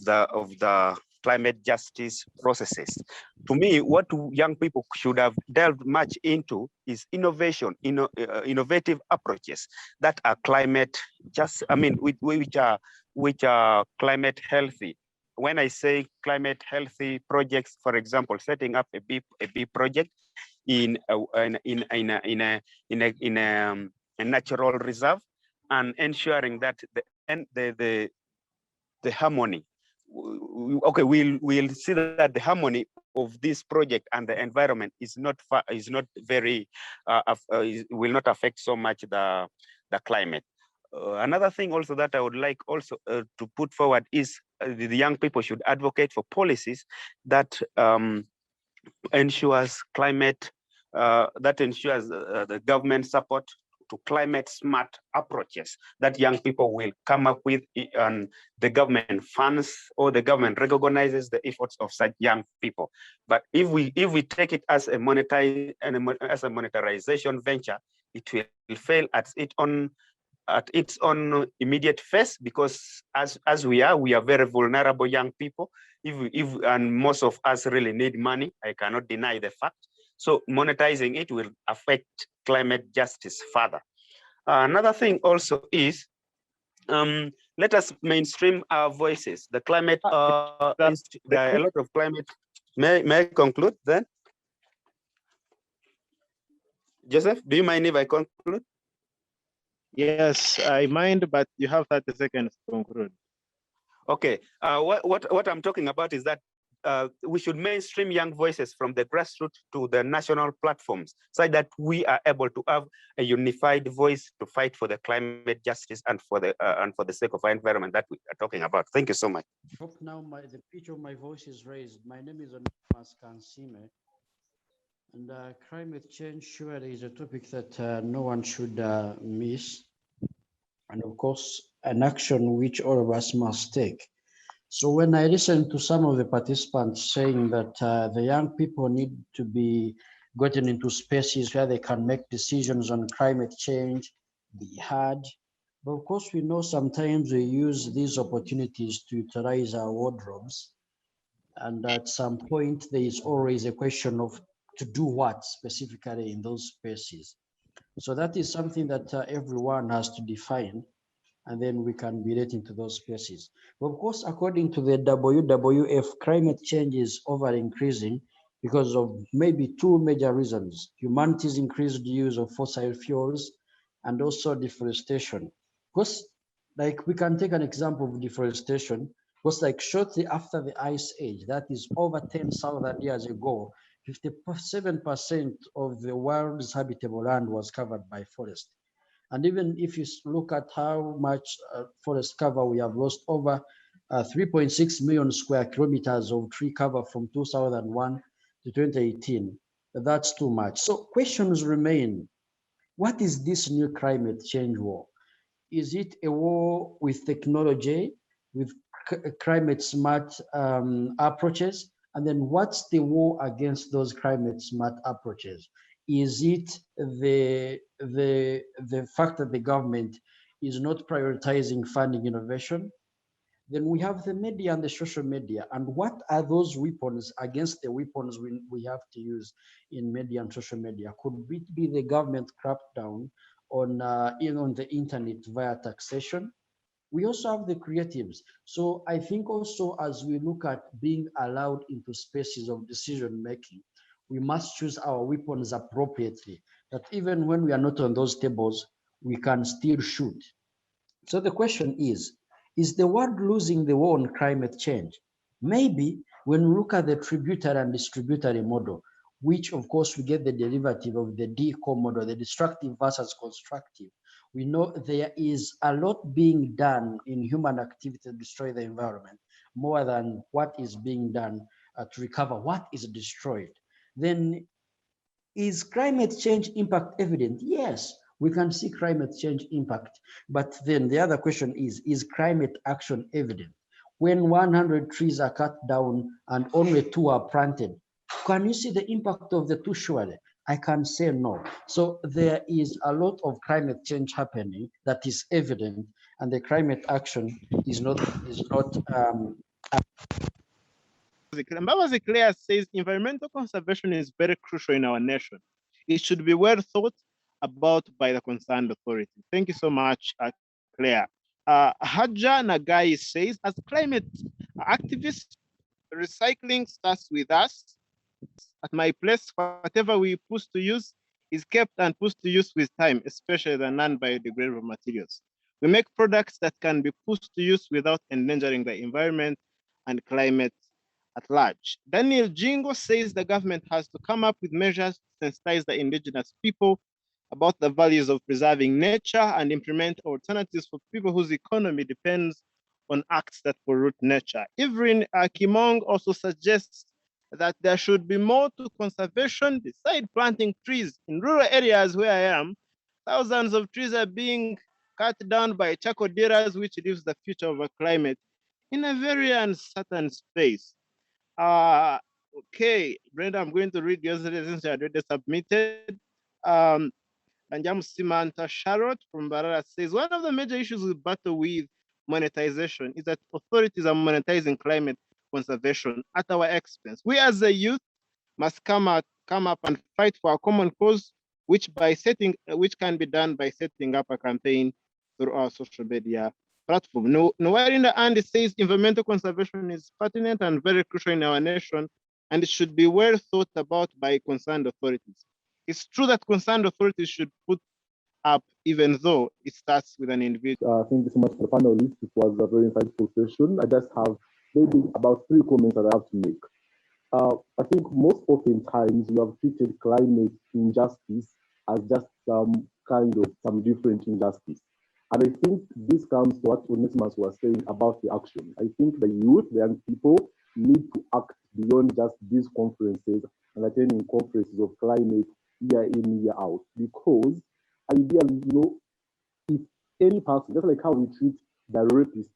the climate justice processes. To me, what young people should have delved much into is innovation, innovative approaches that are climate just, which are climate healthy. When I say climate healthy projects, for example, setting up a bee project in a natural reserve and ensuring that the harmony. Okay, we'll see that the harmony of this project and the environment is not very will not affect so much the climate. Another thing also that I would like also to put forward is the young people should advocate for policies that ensures climate, the government support to climate smart approaches that young people will come up with, and the government funds or the government recognizes the efforts of such young people. But if we take it as a monetization venture, it will fail at its own immediate phase, because as we are very vulnerable young people. And most of us really need money. I cannot deny the fact. So monetizing it will affect climate justice further. Another thing also is, let us mainstream our voices. The climate, there are a lot of climate. May I conclude then? Joseph, do you mind if I conclude? Yes, I mind, but you have 30 seconds to conclude. Okay, what I'm talking about is that we should mainstream young voices from the grassroots to the national platforms, so that we are able to have a unified voice to fight for the climate justice and for the sake of our environment that we are talking about. Thank you so much. Hope now the pitch of my voice is raised. My name is Onimas Kansime, and climate change surely is a topic that no one should miss, and of course an action which all of us must take. So when I listen to some of the participants saying that the young people need to be gotten into spaces where they can make decisions on climate change, be heard. But of course, we know sometimes we use these opportunities to utilize our wardrobes And at some point, there is always a question of to do what specifically in those spaces. So that is something that everyone has to define, and then we can be relating to those spaces. But of course, according to the WWF, climate change is over increasing because of maybe two major reasons: humanity's increased use of fossil fuels and also deforestation. Because like we can take an example of deforestation, because like shortly after the ice age, that is over 10,000 years ago, 57% of the world's habitable land was covered by forest. And even if you look at how much forest cover we have lost, over 3.6 million square kilometers of tree cover from 2001 to 2018, that's too much. So questions remain. What is this new climate change war? Is it a war with technology, with climate smart approaches? And then what's the war against those climate smart approaches? Is it the fact that the government is not prioritizing funding innovation? Then we have the media and the social media. And what are those weapons against the weapons we have to use in media and social media? Could it be the government crackdown on, on the internet via taxation? We also have the creatives. So I think also as we look at being allowed into spaces of decision making, we must choose our weapons appropriately, that even when we are not on those tables, we can still shoot. So the question is the world losing the war on climate change? Maybe when we look at the tributary and distributary model, which of course we get the derivative of the DECO model, the destructive versus constructive, we know there is a lot being done in human activity to destroy the environment, more than what is being done to recover what is destroyed. Then is climate change impact evident? Yes, we can see climate change impact. But then the other question is climate action evident? When 100 trees are cut down and only 2 are planted, can you see the impact of the 2 surely? I can say no. So there is a lot of climate change happening that is evident, and the climate action is not Mbabazi Claire says environmental conservation is very crucial in our nation. It should be well thought about by the concerned authority. Thank you so much, Claire. Haja Nagai says, as climate activists, recycling starts with us. At my place, whatever we push to use is kept and pushed to use with time, especially the non-biodegradable materials. We make products that can be pushed to use without endangering the environment and climate at large. Daniel Jingo says the government has to come up with measures to sensitize the indigenous people about the values of preserving nature and implement alternatives for people whose economy depends on acts that pollute nature. Evelyn Kimong also suggests that there should be more to conservation beside planting trees. In rural areas where I am, thousands of trees are being cut down by charcoal dealers, which leaves the future of a climate in a very uncertain space. Okay, Brenda, I'm going to read yours since you already submitted. Anjam Simanta Charlotte from Barara says, one of the major issues we battle with monetization is that authorities are monetizing climate conservation at our expense. We as a youth must come up and fight for a common cause, which can be done by setting up a campaign through our social media platform. Nowarinda Andy says environmental conservation is pertinent and very crucial in our nation, and it should be well thought about by concerned authorities. It's true that concerned authorities should put up, even though it starts with an individual. Thank you so much for the panelists. It was a very insightful session. I just have maybe about 3 comments that I have to make. I think most often times we have treated climate injustice as just some different injustice. And I think this comes to what Onesimus was saying about the action. I think the youth, the young people, need to act beyond just these conferences and attending conferences of climate year in, year out. Because ideally, if any person, just like how we treat the rapists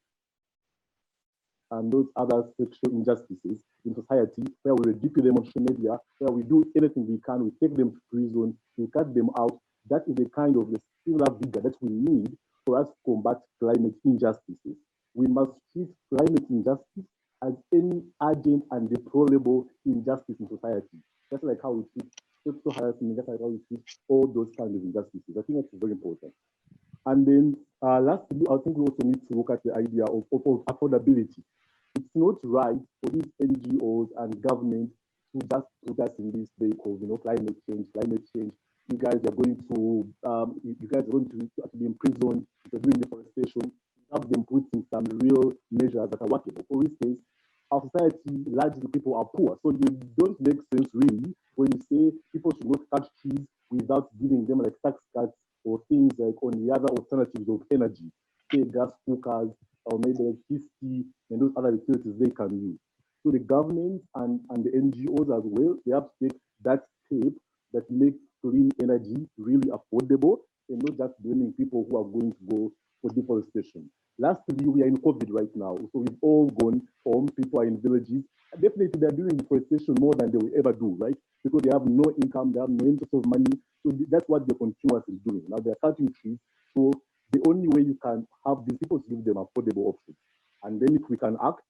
and those other sexual injustices in society, where we ridicule them on social media, where we do anything we can, we take them to prison, we cut them out, that is the kind of the similar vigor that we need for us to combat climate injustices. We must treat climate injustice as any urgent and deplorable injustice in society. Just like how we treat sexual harassment, just like how we treat all those kinds of injustices. I think that's very important. And then lastly, I think we also need to look at the idea of affordability. It's not right for these NGOs and government to just put us in this vehicle, climate change. You guys are going to, you guys are going to be in prison, you're doing deforestation. Have them putting some real measures that are workable. For instance, our society, largely people are poor, so it don't make sense really when you say people should not cut trees without giving them like tax cuts or things like on the other alternatives of energy, say gas cookers or maybe electricity and those other utilities they can use. So the government and the NGOs as well, they have to take that step that makes clean energy really affordable and not just blaming people who are going to go for deforestation. Lastly, we are in COVID right now, so we've all gone home, people are in villages. Definitely, they're doing deforestation more than they will ever do, right? Because they have no income, they have no interest of money, so that's what they're continuously doing. Now they're cutting trees, so the only way you can have these people is to give them affordable options. And then if we can act,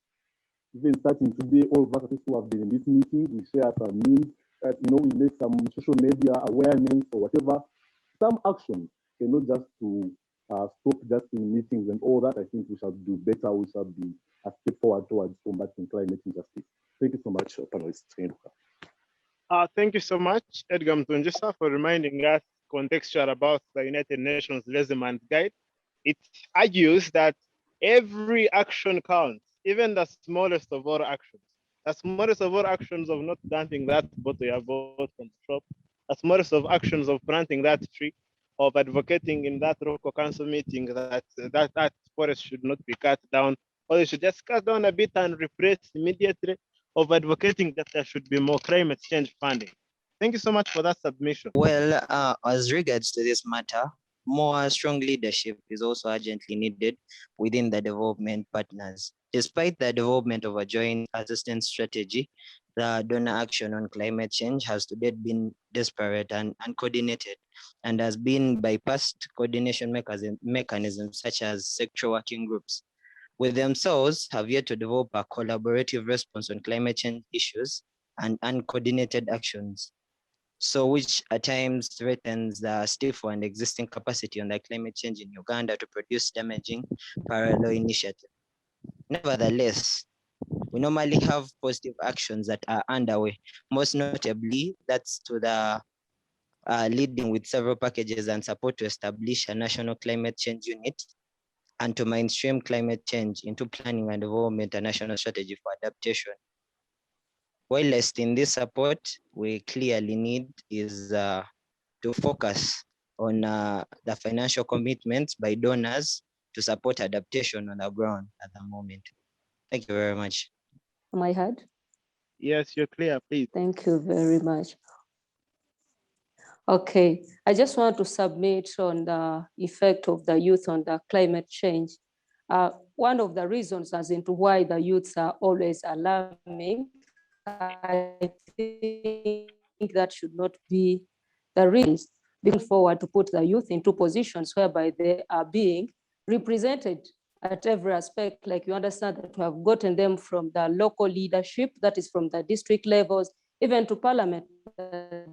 even starting today, all of us who have been in this meeting, we share some means, we make some social media awareness or whatever, some action, and not just to stop just in meetings and all that. I think we shall do better. We shall be a step forward towards combating climate injustice. Thank you so much, panelists. Thank you so much, Edgar Mtunjisa, for reminding us contextual about the United Nations Measurement Guide. It argues that every action counts, even the smallest of all actions. The smallest of all actions of not dumping that bottle you bought from the shop, the smallest of actions of planting that tree, of advocating in that local council meeting that forest should not be cut down, or they should just cut down a bit and replace immediately, of advocating that there should be more climate change funding. Thank you so much for that submission. Well, as regards to this matter, more strong leadership is also urgently needed within the development partners. Despite the development of a joint assistance strategy, the donor action on climate change has to date been disparate and uncoordinated and has been bypassed coordination mechanisms such as sector working groups, with themselves have yet to develop a collaborative response on climate change issues and uncoordinated actions. So which at times threatens the stiff and existing capacity on the climate change in Uganda to produce damaging parallel initiatives. Nevertheless, we normally have positive actions that are underway. Most notably, that's to the leading with several packages and support to establish a national climate change unit and to mainstream climate change into planning and development a national strategy for adaptation. Whilst in this support, we clearly need is to focus on the financial commitments by donors to support adaptation on the ground at the moment. Thank you very much. Am I heard? Yes, you're clear, please. Thank you very much. Okay, I just want to submit on the effect of the youth on the climate change. One of the reasons as into why the youths are always alarming, I think that should not be the reason being forward to put the youth into positions whereby they are being represented at every aspect. Like you understand that we have gotten them from the local leadership, that is from the district levels, even to parliament, the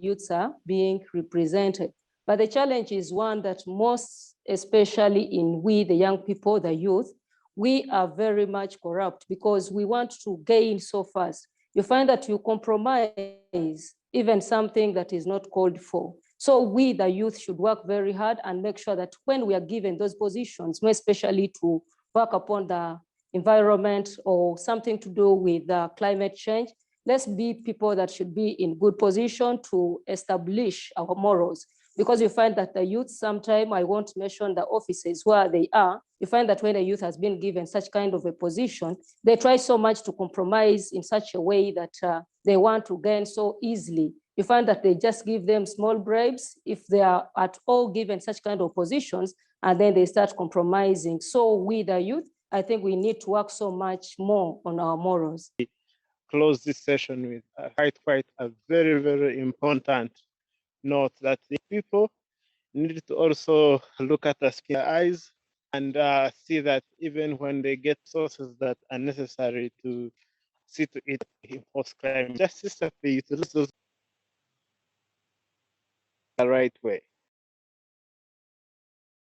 youths are being represented. But the challenge is one that most, especially in we, the young people, the youth, we are very much corrupt because we want to gain so fast. You find that you compromise even something that is not called for. So we, the youth, should work very hard and make sure that when we are given those positions, more especially to work upon the environment or something to do with climate change, let's be people that should be in good position to establish our morals. Because you find that the youth, sometimes, I won't mention the offices where they are, you find that when a youth has been given such kind of a position, they try so much to compromise in such a way that they want to gain so easily. You find that they just give them small bribes if they are at all given such kind of positions, and then they start compromising. So we, the youth, I think we need to work so much more on our morals. Close this session with quite a very, very important note that the people need to also look at us in the eyes and see that even when they get sources that are necessary to see to it post climate justice, that they utilize those the right way.